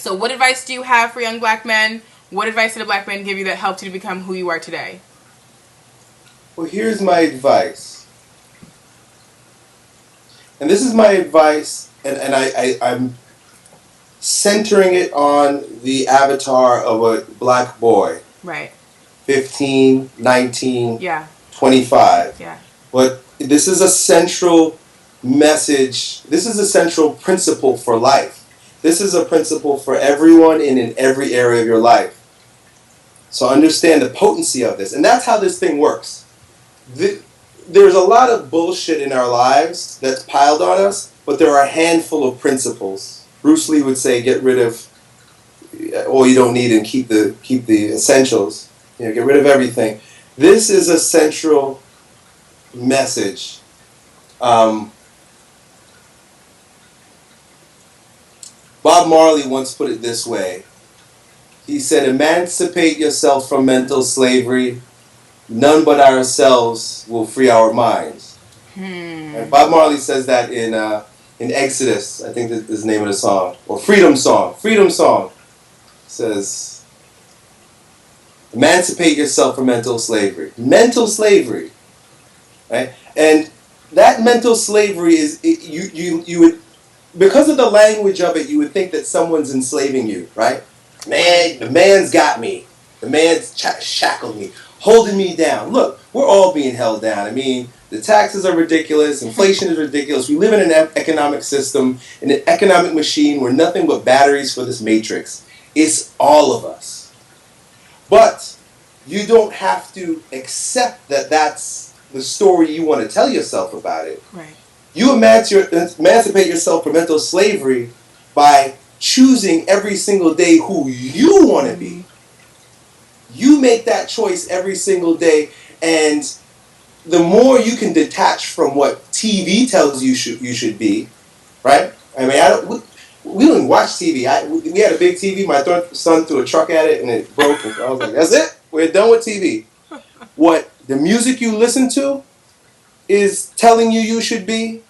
So what advice do you have for young black men? What advice did a black man give you that helped you to become who you are today? Well, here's my advice. And this is my advice, and I'm centering it on the avatar of a black boy. Right. 15, 19, Yeah. 25. Yeah. But this is a central message. This is a central principle for life. This is a principle for everyone and in every area of your life. So understand the potency of this. And that's how this thing works. There's a lot of bullshit in our lives that's piled on us, but there are a handful of principles. Bruce Lee would say, get rid of all you don't need and keep the essentials. Get rid of everything. This is a central message. Bob Marley once put it this way. He said, emancipate yourself from mental slavery. None but ourselves will free our minds. And Bob Marley says that in Exodus, I think that's the name of the song, or Freedom Song. Freedom Song says, emancipate yourself from mental slavery. Mental slavery, right? And that mental slavery is you would, because of the language of it, you would think that someone's enslaving you, right? Man, the man's got me. The man's shackled me, holding me down. Look, we're all being held down. I mean, the taxes are ridiculous. Inflation is ridiculous. We live in an economic system, in an economic machine. We're nothing but batteries for this matrix. It's all of us. But you don't have to accept that that's the story you want to tell yourself about it. Right. You emancipate yourself from mental slavery by choosing every single day who you want to be. You make that choice every single day, and the more you can detach from what TV tells you should be, right? I mean, we don't watch TV. We had a big TV. My son threw a truck at it, and it broke. And I was like, that's it. We're done with TV. What the music you listen to is telling you should be,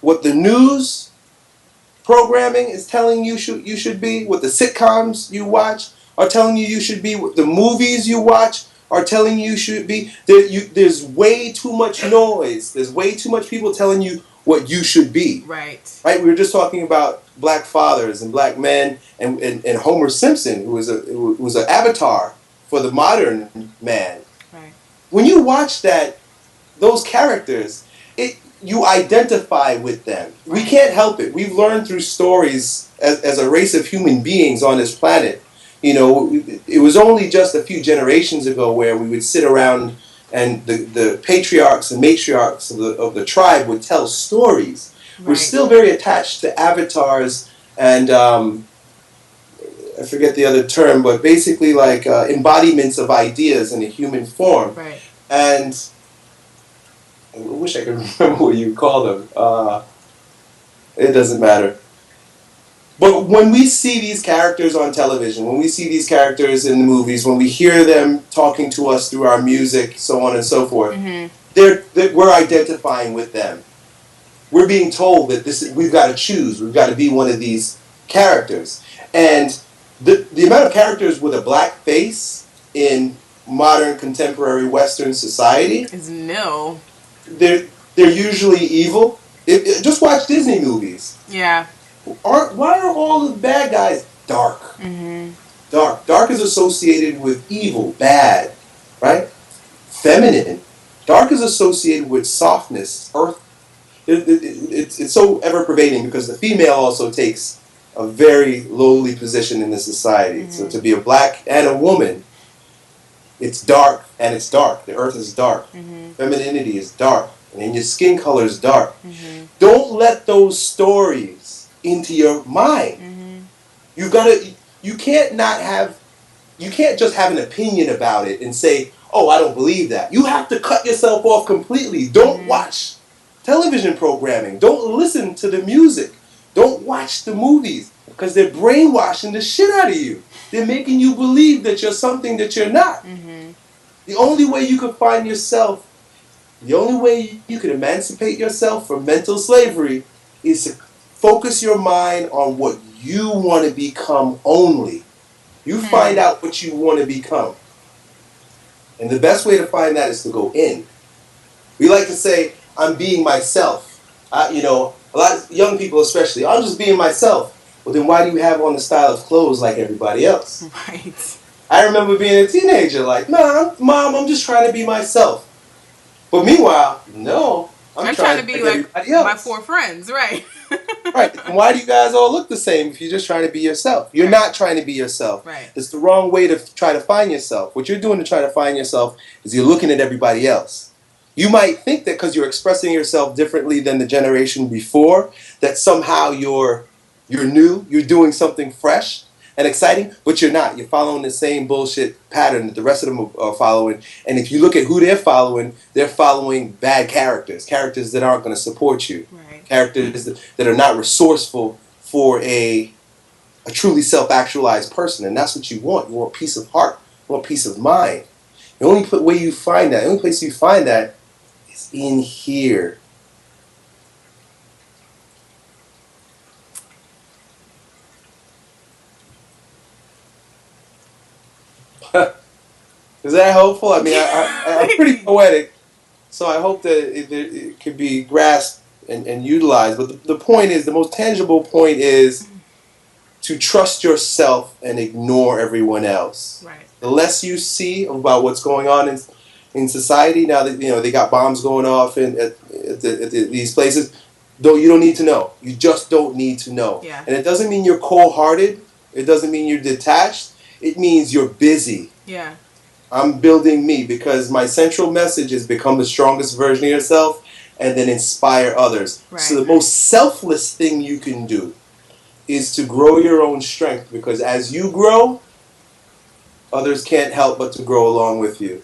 what the news programming is telling you should be, what the sitcoms you watch are telling you should be, what the movies you watch are telling you should be. There's way too much noise. There's way too much people telling you what you should be. Right. Right? We were just talking about black fathers and black men and Homer Simpson, who was an avatar for the modern man. Right. When you watch those characters, you identify with them. We can't help it. We've learned through stories as a race of human beings on this planet. It was only just a few generations ago where we would sit around and the patriarchs and matriarchs of the tribe would tell stories. Right. We're still very attached to avatars and I forget the other term, but basically like embodiments of ideas in a human form. Right. And I wish I could remember what you call them. It doesn't matter. But when we see these characters on television, when we see these characters in the movies, when we hear them talking to us through our music, so on and so forth, we're identifying with them. We're being told that we've got to choose. We've got to be one of these characters. And the amount of characters with a black face in modern contemporary Western society is nil. They're usually evil. Just watch Disney movies. Yeah. Why are all the bad guys dark? Dark. Dark is associated with evil, bad, right? Feminine. Dark is associated with softness, earth. It's so ever-pervading because the female also takes a very lowly position in the society. So to be a black and a woman, it's dark and it's dark. The earth is dark. Femininity is dark. And then your skin color is dark. Don't let those stories into your mind. You can't just have an opinion about it and say, oh, I don't believe that. You have to cut yourself off completely. Don't watch television programming. Don't listen to the music. Don't watch the movies because they're brainwashing the shit out of you. They're making you believe that you're something that you're not. The only way you can find yourself, the only way you can emancipate yourself from mental slavery is to focus your mind on what you want to become only. You find out what you want to become. And the best way to find that is to go in. We like to say, I'm being myself. A lot of young people especially, I'm just being myself. Well, then why do you have on the style of clothes like everybody else? Right. I remember being a teenager like, nah, Mom, I'm just trying to be myself. But meanwhile, no, I'm trying trying to to be be like like everybody else. my 4 friends, right? Right. And why do you guys all look the same if you're just trying to be yourself? You're not trying to be yourself. Right. It's the wrong way to try to find yourself. What you're doing to try to find yourself is you're looking at everybody else. You might think that because you're expressing yourself differently than the generation before, that somehow you're new, you're doing something fresh and exciting, but you're not. You're following the same bullshit pattern that the rest of them are following. And if you look at who they're following bad characters, characters that aren't going to support you. Right. Characters that are not resourceful for a truly self-actualized person. And that's what you want. You want peace of heart. You want peace of mind. The only way you find that, the only place you find that is in here. Is that helpful? I mean, I'm pretty poetic, so I hope that it could be grasped and utilized. But the point is, the most tangible point is to trust yourself and ignore everyone else. Right. The less you see about what's going on in society, now that they got bombs going off at these places, though you don't need to know. You just don't need to know. Yeah. And it doesn't mean you're cold-hearted. It doesn't mean you're detached. It means you're busy. Yeah. I'm building me because my central message is become the strongest version of yourself and then inspire others. Right. So the most selfless thing you can do is to grow your own strength, because as you grow, others can't help but to grow along with you.